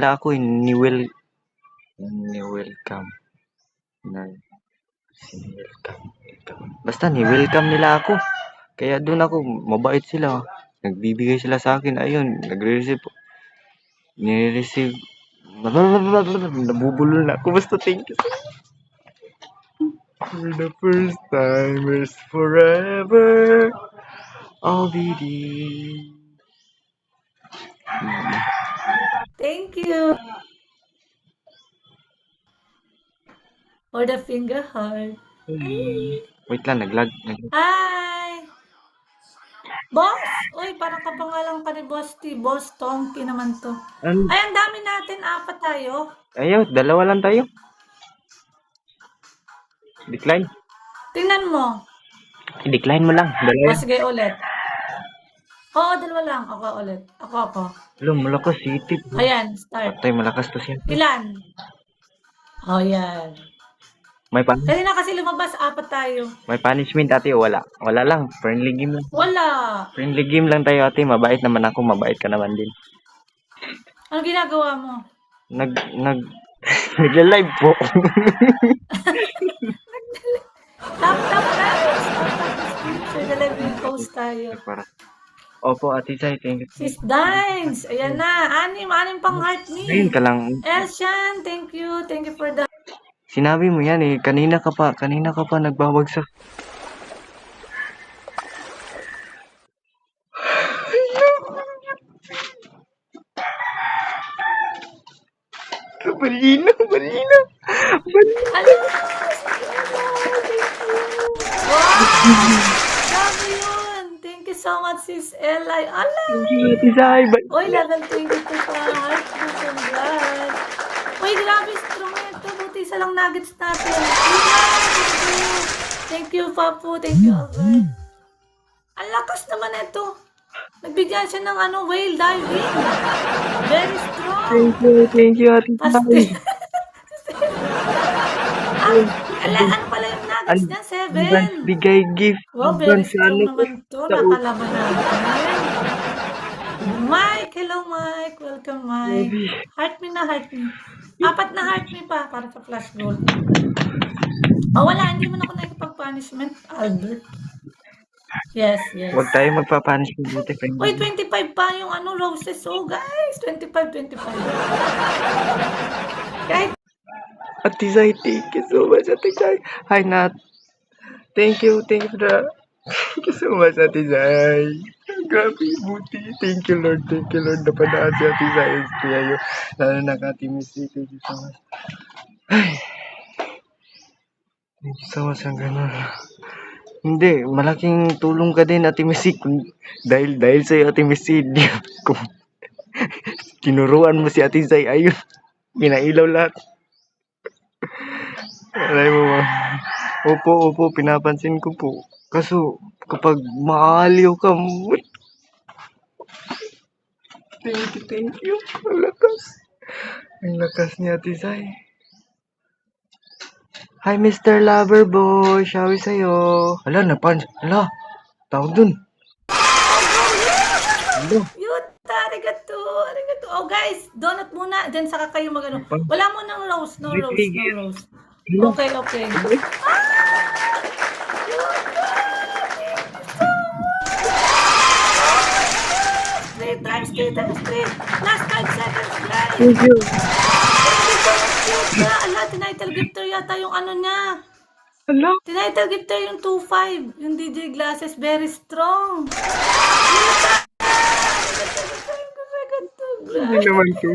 nila ako, ni-welcome. Basta ni-welcome nila ako. Kaya doon ako, mabait sila. Nagbibigay sila sa akin. Ayun, nagre-receive. Nire-receive. Nabubulol na ako. Basta thank you. For the first time is forever. I'll be there. Thank you for the finger heart. Wait lang, naglag. Hi! Boss! Uy, parang kapangalan ka ni Boss T. Boss Tonky naman to. Ay, ang dami natin. 4 tayo. Ayaw, 2 lang tayo. Decline. Tingnan mo. I-decline mo lang. 2 O, yan. sige, ulit. Oo, 2 lang. Ako ulit. Ako. Alam, malakas si Tip. Ayan, start. Patay, malakas to siya. Ilan? O, yan. May Kanina kasi lumabas, 4 tayo. punishment ate o wala? Wala lang. Friendly game lang. Wala. Friendly game lang tayo ate. Mabait naman ako. Mabait ka naman din. Ano ginagawa mo? Nagla-live po. Tap, guys. Share the live yung post tayo. Opo, Ate Sai, thank you. Sis Dines. Ayan na. 6 pang heart ni. Ayun ka lang. Elshan, thank you. Thank you for the... Sinabi mo yan eh. Kanina ka pa nagbabagsak. Balina. Hello! Wow! Grabe yun! Thank you so much, Sis Eli. Alay! Ate Sai, Uy, level 22 pa. Heart, congrats. Uy, grabe, strong ito. Buti isa lang nuggets natin. Thank you, Papu. Thank you, Albert. Ang lakas naman ito. Nagbigyan siya ng whale diving. Very strong. Thank you, Ate Sai. Ano pala yung nuggets niya? 7. Bigay gift. Wow, very strong naman to. Nakalaban natin. Mike, hello Mike. Welcome Mike. Heart me na, heart me. 4 na heart me pa para sa flash goal. Oh, wala. Hindi mo na ako nakikipag-punishment, Albert. Yes. Huwag tayo magpapanish dito, friend. Uy, 25 pa yung roses. Oh, guys. 25. Kahit Ate Sai, thank you so much, Ate Sai. Hi, Nat. Thank you Thank you so much, Ate Sai. Grabe, buti. Thank you, Lord. Napadaan si Ate Sai. Kaya yun, lalo na ka, Ate Missy. Thank you so much. Ay. Thank you so much, ang ganun. Hindi, malaking tulong ka din, Ate Missy. Dahil sa'yo, Ate Missy, kung tinuruan mo si Ate Sai, ayun, pinailaw lahat. Alam mo ba? Opo, pinapansin ko po. Kaso, kapag maaliw ka, thank you. Ang lakas ni Ate Sai. Hi, Mr. Loverboy. Shawi sa'yo. Hala, tawag dun. Yuta, arigato. Oh, guys, donut muna. Then saka kayo magano. Wala mo ng rose. No rose. Okay. Times 3. Last 5 seconds, guys. Thank you. Ala, tinitle gifter yata yung niya. Hala. Tinitle gifter yung 2.5. Yung DJ glasses, very strong. Hindi naman to.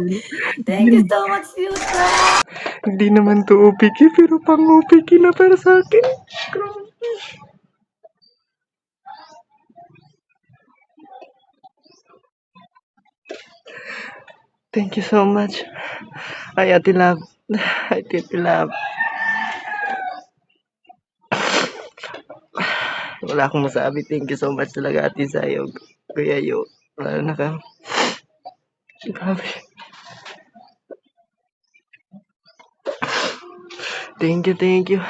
Thank you so much, Yuta. Hindi naman to OPK, pero pang OPK na para sa akin. Thank you so much. Ay, Ate Love. Wala akong masabi. Thank you so much talaga, Ate Sayog. Kuya Yo. Wala na ka. Grabe. Thank you.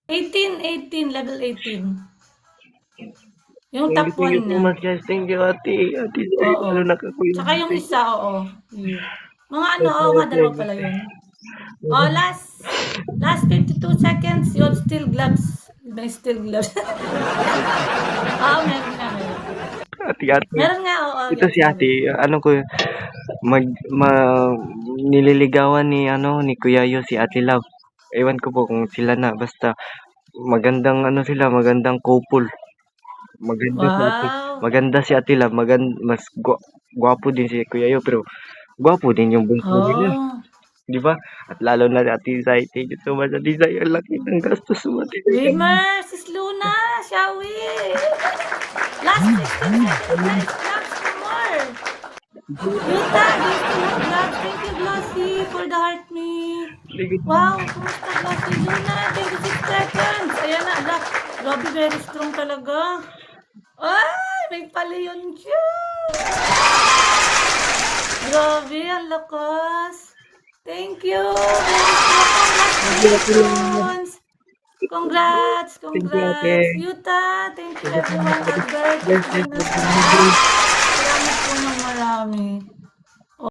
18, level 18. Yung Thank you, top thank you 1 so na. much guys. Thank you ate. Ate Zay, Oo. lalo na ka kuya. Tsaka yung Thank isa, oo. Yeah. Mga ano, you. oo nga, dalawa pala yun. Oh, last 52 seconds, you have still gloves. May still gloves. Oo, meron nga, meron. Ate. Meron nga, oo, Ito si sabi. ate, ano ko, mag, ma, nililigawan ni, ni Kuya Yo si Ate Love. Ewan ko po kung sila na, basta magandang sila, magandang couple. Wow. Maganda si Ate Love, mas gwapo din si Kuya Yo, pero gwapo din yung bunso nila. Oh. Di ba? At lalo na Ate Zay, thank you so much Ate Zay, ang laki ng gastos mo Ate Zay. Dreamer, sis Luna, shall we? Last 16 seconds, guys. Gloves for more. Yuta, do you still have gloves? Thank you, Glossy, for the heart me. Wow, kumusta, Glossy? Luna, 26 seconds. Ayan na, ala. Grabe, very strong talaga. Ay, may palayon siya. Grabe, ang lakas. Thank you. Very strong. Congratulations. Congrats. Thank you, ate. Yuta, thank you everyone. Albert, Yes, yes, join us yes. now.